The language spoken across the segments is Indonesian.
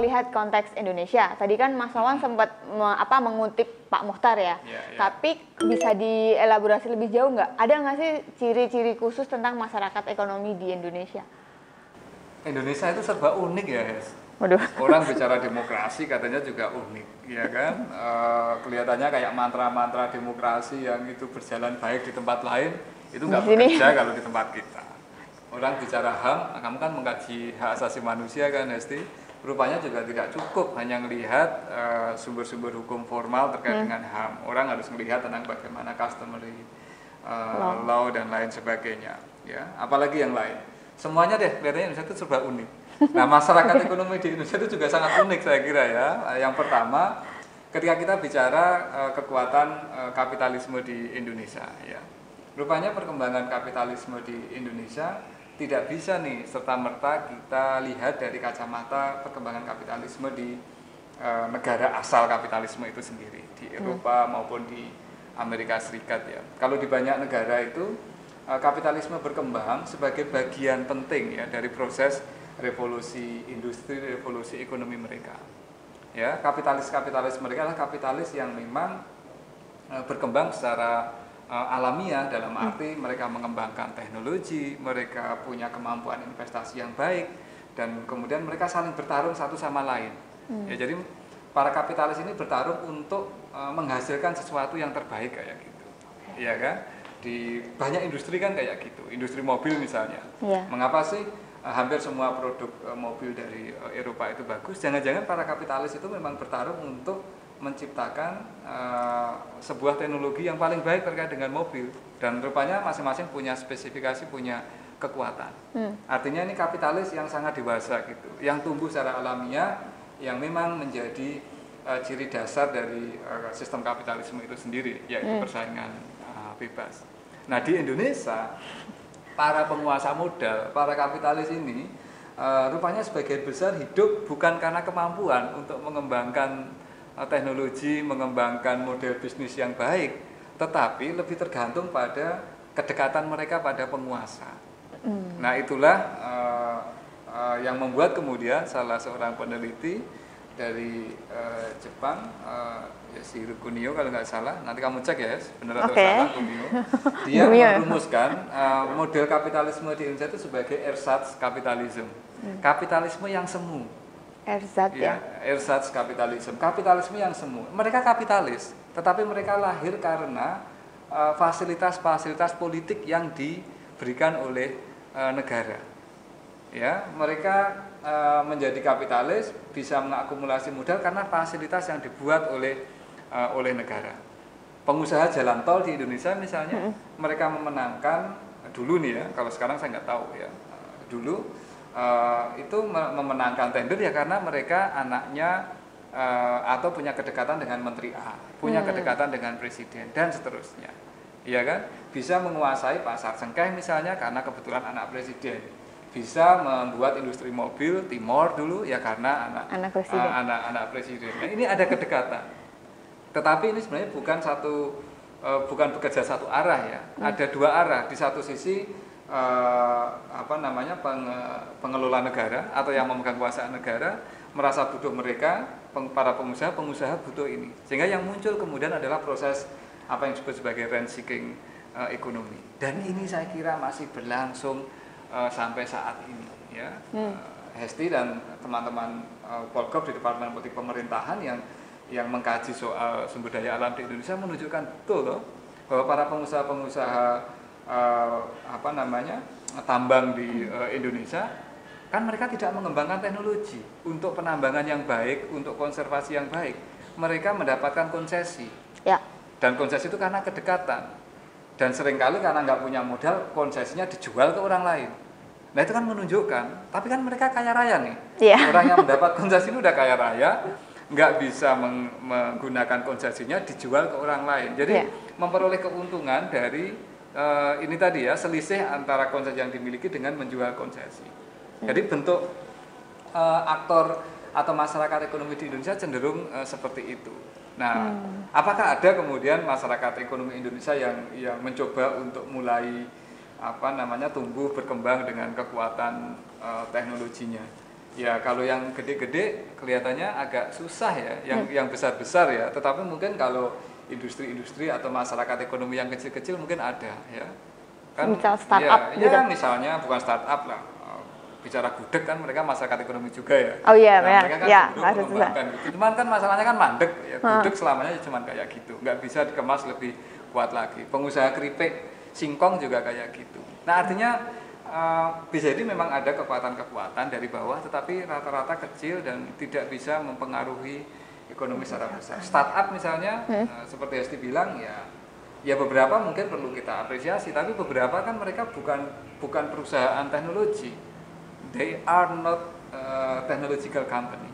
melihat konteks Indonesia, tadi kan Mas Wawan sempat mengutip Pak Muchtar ya. Tapi bisa dielaborasi lebih jauh nggak? Ada nggak sih ciri-ciri khusus tentang masyarakat ekonomi di Indonesia? Indonesia itu serba unik ya, Hes. Waduh. Orang bicara demokrasi katanya juga unik, ya kan? Kelihatannya kayak mantra-mantra demokrasi yang itu berjalan baik di tempat lain, itu nggak bekerja kalau di tempat kita. Orang bicara HAM, kamu kan mengkaji hak asasi manusia kan, Hesti? Rupanya juga tidak cukup hanya melihat sumber-sumber hukum formal terkait dengan HAM. Orang harus melihat tentang bagaimana customary law dan lain sebagainya. Ya, apalagi yang lain. Semuanya deh, kelihatannya Indonesia itu serba unik. Nah, masyarakat ekonomi di Indonesia itu juga sangat unik saya kira ya. Yang pertama, ketika kita bicara kekuatan kapitalisme di Indonesia, ya. Rupanya perkembangan kapitalisme di Indonesia tidak bisa nih serta-merta kita lihat dari kacamata perkembangan kapitalisme di negara asal kapitalisme itu sendiri, di Eropa maupun di Amerika Serikat ya. Kalau di banyak negara itu kapitalisme berkembang sebagai bagian penting ya dari proses revolusi industri, revolusi ekonomi mereka. Ya, kapitalis mereka adalah kapitalis yang memang berkembang secara alamiah dalam arti mereka mengembangkan teknologi, mereka punya kemampuan investasi yang baik, dan kemudian mereka saling bertarung satu sama lain. Ya, jadi para kapitalis ini bertarung untuk menghasilkan sesuatu yang terbaik kayak gitu, ya kan? Di banyak industri kan kayak gitu, industri mobil misalnya. Mengapa sih hampir semua produk mobil dari Eropa itu bagus? Jangan-jangan para kapitalis itu memang bertarung untuk menciptakan sebuah teknologi yang paling baik terkait dengan mobil, dan rupanya masing-masing punya spesifikasi, punya kekuatan. Artinya ini kapitalis yang sangat dewasa gitu, yang tumbuh secara alamiah, yang memang menjadi ciri dasar dari sistem kapitalisme itu sendiri, yaitu persaingan bebas. Nah, di Indonesia para penguasa modal, para kapitalis ini rupanya sebagian besar hidup bukan karena kemampuan untuk mengembangkan teknologi, mengembangkan model bisnis yang baik, tetapi lebih tergantung pada kedekatan mereka pada penguasa. Nah, itulah yang membuat kemudian salah seorang peneliti dari Jepang, Yasuhiro Kunio kalau nggak salah, nanti kamu cek ya, benar atau salah Kunio, dia merumuskan model kapitalisme di Indonesia itu sebagai ersatz kapitalisme, kapitalisme yang semu. Ersatz ya. Ersatz kapitalisme, kapitalisme yang semu. Mereka kapitalis, tetapi mereka lahir karena fasilitas-fasilitas politik yang diberikan oleh negara. Ya, mereka menjadi kapitalis, bisa mengakumulasi modal karena fasilitas yang dibuat oleh negara. Pengusaha jalan tol di Indonesia misalnya, mereka memenangkan dulu nih ya, kalau sekarang saya nggak tahu ya. Dulu itu memenangkan tender ya karena mereka anaknya atau punya kedekatan dengan Menteri A, punya kedekatan dengan Presiden dan seterusnya, iya kan? Bisa menguasai pasar Sengkeh misalnya karena kebetulan anak Presiden, bisa membuat industri mobil Timor dulu ya karena anak Presiden. Nah, ini ada kedekatan, tetapi ini sebenarnya bukan bekerja satu arah ya, ada dua arah. Di satu sisi pengelola negara atau yang memegang kekuasaan negara merasa butuh mereka, para pengusaha butuh ini, sehingga yang muncul kemudian adalah proses apa yang disebut sebagai rent seeking ekonomi, dan ini saya kira masih berlangsung sampai saat ini ya. Hesti dan teman-teman Polgop di Departemen Politik Pemerintahan yang mengkaji soal sumber daya alam di Indonesia menunjukkan betul loh bahwa para pengusaha tambang di Indonesia kan mereka tidak mengembangkan teknologi untuk penambangan yang baik, untuk konservasi yang baik. Mereka mendapatkan konsesi ya. Dan konsesi itu karena kedekatan, dan seringkali karena nggak punya modal, konsesinya dijual ke orang lain. Nah, itu kan menunjukkan, tapi kan mereka kaya raya nih ya. Orang yang mendapat konsesi itu udah kaya raya, nggak bisa menggunakan konsesinya, dijual ke orang lain. Jadi ya, memperoleh keuntungan dari ini tadi ya, selisih antara konsesi yang dimiliki dengan menjual konsesi. Jadi bentuk aktor atau masyarakat ekonomi di Indonesia cenderung seperti itu. Nah, apakah ada kemudian masyarakat ekonomi Indonesia yang mencoba untuk mulai tumbuh berkembang dengan kekuatan teknologinya? Ya kalau yang gede-gede kelihatannya agak susah ya, yang besar-besar ya. Tetapi mungkin kalau industri-industri atau masyarakat ekonomi yang kecil-kecil mungkin ada ya. Kan Misal startup gitu. Ya misalnya bukan startup lah. Bicara gudeg kan mereka masyarakat ekonomi juga ya. Oh iya, nah, mereka kan ya, mengembangkan gitu. Cuman kan masalahnya kan mandek ya. Gudeg selamanya cuma kayak gitu, nggak bisa dikemas lebih kuat lagi. Pengusaha keripik, singkong juga kayak gitu. Nah artinya bisa jadi memang ada kekuatan-kekuatan dari bawah, tetapi rata-rata kecil dan tidak bisa mempengaruhi ekonomi secara besar. Startup misalnya, seperti Hesti bilang ya beberapa mungkin perlu kita apresiasi, tapi beberapa kan mereka bukan perusahaan teknologi. They are not technological company.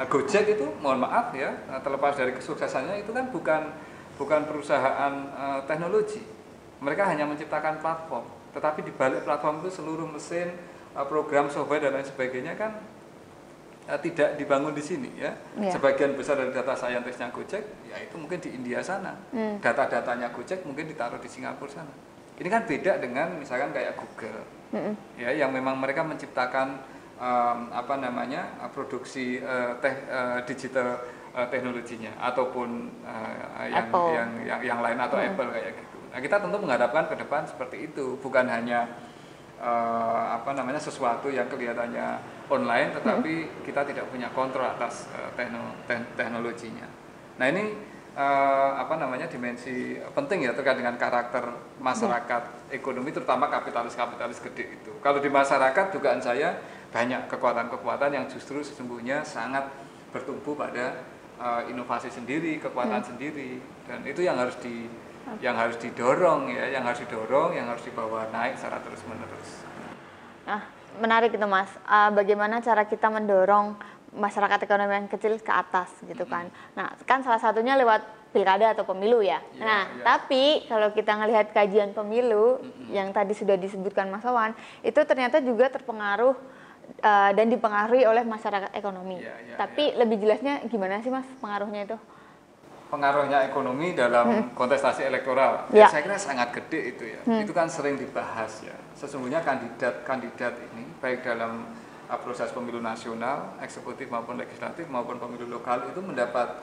Gojek itu, mohon maaf ya, terlepas dari kesuksesannya itu kan bukan perusahaan teknologi. Mereka hanya menciptakan platform, tetapi di balik platform itu seluruh mesin, program, software dan lain sebagainya kan tidak dibangun di sini ya. Sebagian besar dari data scientist-nya Gojek ya itu mungkin di India sana. Data-datanya Gojek mungkin ditaruh di Singapura sana. Ini kan beda dengan misalkan kayak Google, ya, yang memang mereka menciptakan produksi digital teknologinya ataupun yang lain atau Apple kayak gitu. Nah kita tentu mengharapkan ke depan seperti itu, bukan hanya sesuatu yang kelihatannya online, tetapi kita tidak punya kontrol atas teknologinya. Nah ini dimensi penting ya terkait dengan karakter masyarakat ekonomi, terutama kapitalis gede itu. Kalau di masyarakat dugaan saya banyak kekuatan-kekuatan yang justru sesungguhnya sangat bertumbuh pada inovasi sendiri, kekuatan sendiri, dan itu yang harus didorong ya, yang harus dibawa naik secara terus-menerus. Nah, menarik itu Mas. Bagaimana cara kita mendorong masyarakat ekonomi yang kecil ke atas gitu kan. Nah, kan salah satunya lewat pilkada atau pemilu ya. Tapi kalau kita ngelihat kajian pemilu yang tadi sudah disebutkan Mas Wawan, itu ternyata juga terpengaruh dan dipengaruhi oleh masyarakat ekonomi. Tapi lebih jelasnya gimana sih Mas pengaruhnya itu? Pengaruhnya ekonomi dalam kontestasi elektoral, saya kira sangat gede itu ya. Itu kan sering dibahas ya. Sesungguhnya kandidat ini baik dalam proses pemilu nasional, eksekutif maupun legislatif maupun pemilu lokal itu mendapat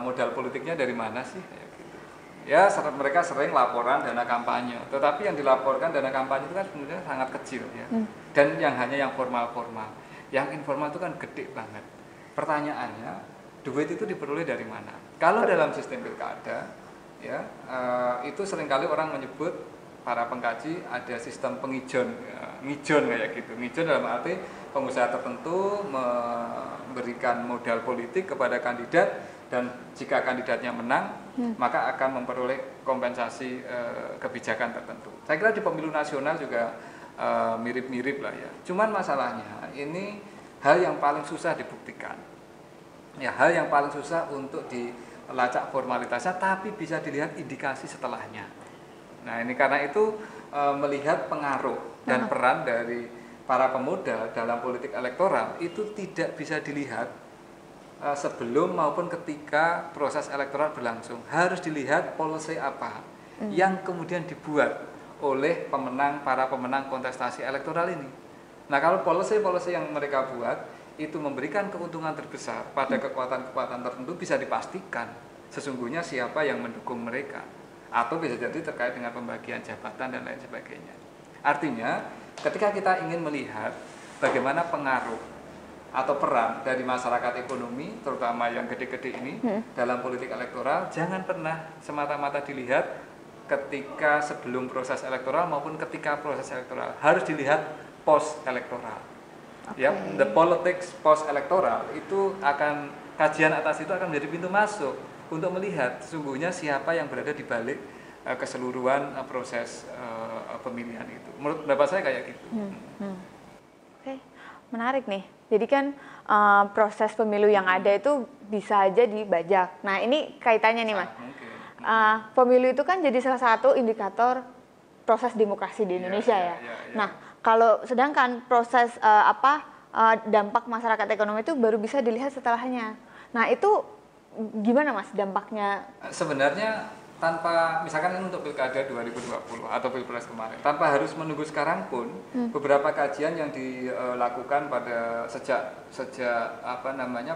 modal politiknya dari mana sih? Kayak gitu. Ya, mereka sering laporan dana kampanye, tetapi yang dilaporkan dana kampanye itu kan sebenarnya sangat kecil ya. Dan hanya yang formal-formal. Yang informal itu kan gede banget. Pertanyaannya, duit itu diperoleh dari mana? Kalau dalam sistem pilkada, ya itu seringkali orang menyebut, para pengkaji ada sistem pengijon, ngijon kayak gitu. Ngijon dalam arti pengusaha tertentu memberikan modal politik kepada kandidat, dan jika kandidatnya menang maka akan memperoleh kompensasi kebijakan tertentu. Saya kira di pemilu nasional juga mirip-mirip lah ya. Cuman masalahnya ini hal yang paling susah dibuktikan. Ya, hal yang paling susah untuk dilacak formalitasnya, tapi bisa dilihat indikasi setelahnya. Nah ini karena itu melihat pengaruh dan peran dari para pemuda dalam politik elektoral itu tidak bisa dilihat sebelum maupun ketika proses elektoral berlangsung. Harus dilihat policy apa yang kemudian dibuat oleh para pemenang kontestasi elektoral ini. Nah kalau policy yang mereka buat itu memberikan keuntungan terbesar pada kekuatan-kekuatan tertentu, bisa dipastikan sesungguhnya siapa yang mendukung mereka. Atau bisa jadi terkait dengan pembagian jabatan dan lain sebagainya. Artinya ketika kita ingin melihat bagaimana pengaruh atau peran dari masyarakat ekonomi, terutama yang gede-gede ini dalam politik elektoral, jangan pernah semata-mata dilihat ketika sebelum proses elektoral maupun ketika proses elektoral. Harus dilihat post elektoral. Ya, the politics post elektoral itu kajian atas itu akan menjadi pintu masuk untuk melihat sesungguhnya siapa yang berada di balik keseluruhan proses pemilihan itu. Menurut pendapat saya kayak gitu. Oke, menarik nih. Jadi kan proses pemilu yang ada itu bisa aja dibajak. Nah ini kaitannya nih Mas. Pemilu itu kan jadi salah satu indikator proses demokrasi di Indonesia ya. Nah kalau sedangkan proses dampak masyarakat ekonomi itu baru bisa dilihat setelahnya. Nah itu gimana Mas dampaknya? Sebenarnya tanpa, misalkan ini untuk Pilkada 2020 atau Pilpres kemarin, tanpa harus menunggu sekarang pun, beberapa kajian yang dilakukan pada sejak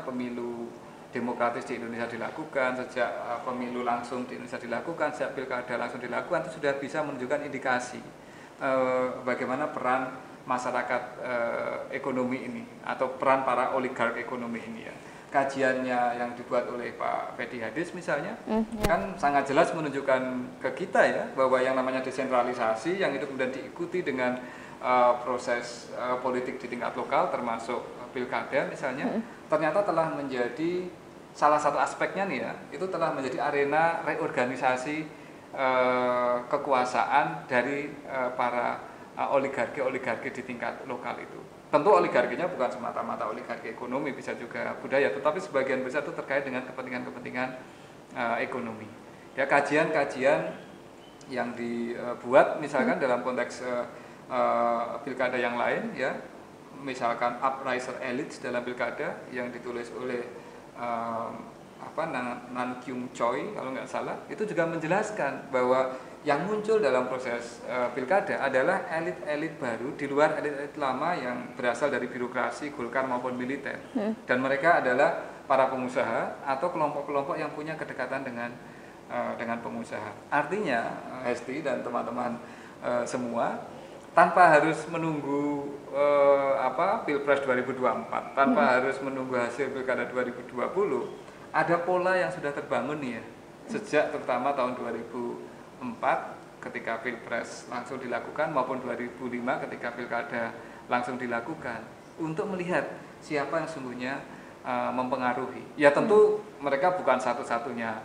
pemilu demokratis di Indonesia dilakukan, sejak pemilu langsung di Indonesia dilakukan, sejak Pilkada langsung dilakukan, itu sudah bisa menunjukkan indikasi bagaimana peran masyarakat ekonomi ini atau peran para oligark ekonomi ini ya. Kajiannya yang dibuat oleh Pak Fedi Hadis misalnya kan sangat jelas menunjukkan ke kita ya bahwa yang namanya desentralisasi yang itu kemudian diikuti dengan proses politik di tingkat lokal termasuk pilkada misalnya ternyata telah menjadi salah satu aspeknya nih ya, itu telah menjadi arena reorganisasi kekuasaan dari para oligarki di tingkat lokal itu. Tentu oligarkinya bukan semata-mata oligarki ekonomi, bisa juga budaya, tetapi sebagian besar itu terkait dengan kepentingan-kepentingan ekonomi. Ya, kajian-kajian yang dibuat misalkan dalam konteks pilkada yang lain ya, misalkan Upriser Elites dalam pilkada yang ditulis oleh Nan Kyung Choi kalau nggak salah, itu juga menjelaskan bahwa yang muncul dalam proses pilkada adalah elit-elit baru di luar elit-elit lama yang berasal dari birokrasi, Golkar maupun militer. Dan mereka adalah para pengusaha atau kelompok-kelompok yang punya kedekatan dengan pengusaha. Artinya, Hesti dan teman-teman semua, tanpa harus menunggu Pilpres 2024, tanpa harus menunggu hasil Pilkada 2020, ada pola yang sudah terbangun nih ya, sejak terutama tahun 2004 ketika Pilpres langsung dilakukan maupun 2005 ketika Pilkada langsung dilakukan untuk melihat siapa yang sungguhnya mempengaruhi. Ya tentu mereka bukan satu-satunya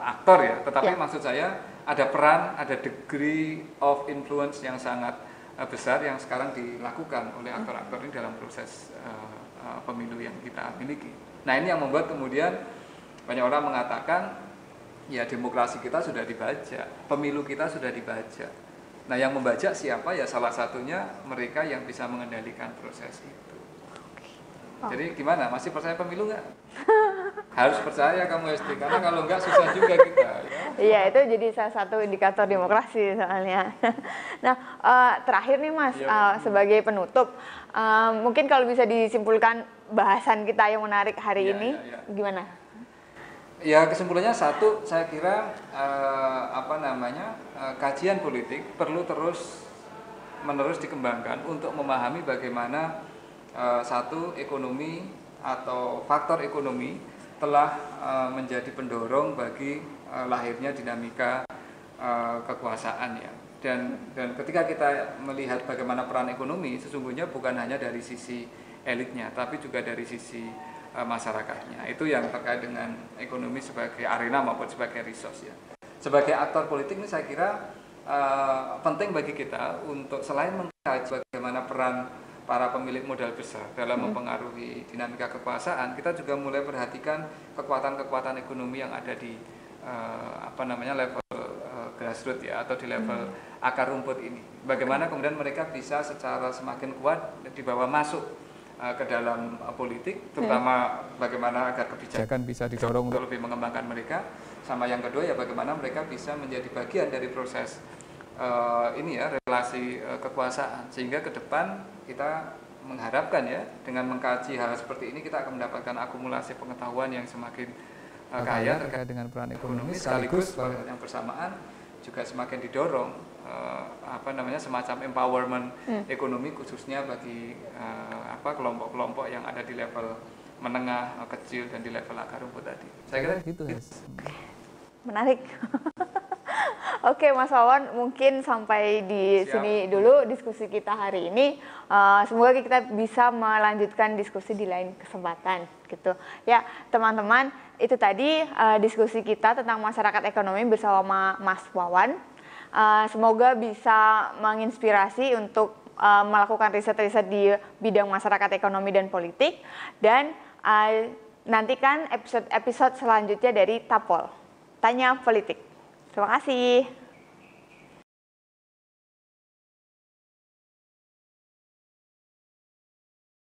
aktor ya, tetapi maksud saya ada peran, ada degree of influence yang sangat besar yang sekarang dilakukan oleh aktor-aktor ini dalam proses pemilu yang kita miliki. Nah ini yang membuat kemudian banyak orang mengatakan ya demokrasi kita sudah dibaca, pemilu kita sudah dibaca. Nah yang membaca siapa ya salah satunya mereka yang bisa mengendalikan proses itu. Jadi gimana, masih percaya pemilu nggak? Harus percaya kamu Hesti, karena kalau nggak susah juga kita. Iya itu jadi salah satu indikator demokrasi soalnya. Nah terakhir nih Mas, sebagai penutup, mungkin kalau bisa disimpulkan bahasan kita yang menarik hari ini, gimana? Ya kesimpulannya satu, saya kira kajian politik perlu terus-menerus dikembangkan untuk memahami bagaimana satu ekonomi atau faktor ekonomi telah menjadi pendorong bagi lahirnya dinamika kekuasaan ya. Dan ketika kita melihat bagaimana peran ekonomi, sesungguhnya bukan hanya dari sisi elitnya, tapi juga dari sisi masyarakatnya. Itu yang terkait dengan ekonomi sebagai arena maupun sebagai resource ya. Sebagai aktor politik ini saya kira penting bagi kita untuk selain mengkaji bagaimana peran para pemilik modal besar dalam mempengaruhi dinamika kekuasaan, kita juga mulai perhatikan kekuatan-kekuatan ekonomi yang ada di level grassroots ya, atau di level akar rumput ini. Bagaimana kemudian mereka bisa secara semakin kuat dibawa masuk ke dalam politik, terutama bagaimana agar kebijakan bisa didorong untuk lebih mengembangkan mereka. Sama yang kedua ya bagaimana mereka bisa menjadi bagian dari proses relasi kekuasaan, sehingga ke depan kita mengharapkan ya dengan mengkaji hal seperti ini kita akan mendapatkan akumulasi pengetahuan yang semakin kaya terkait dengan peran ekonomi, sekaligus pada saat yang bersamaan juga semakin didorong semacam empowerment ekonomi khususnya bagi kelompok-kelompok yang ada di level menengah, kecil dan di level akar rumput tadi. Saya kira gitu. Menarik. Oke Mas Wawan, mungkin sampai di sini dulu diskusi kita hari ini. Semoga kita bisa melanjutkan diskusi di lain kesempatan gitu. Ya, teman-teman, itu tadi diskusi kita tentang masyarakat ekonomi bersama Mas Wawan. Semoga bisa menginspirasi untuk melakukan riset-riset di bidang masyarakat ekonomi dan politik, dan nantikan episode selanjutnya dari Tapol, Tanya Politik. Terima kasih.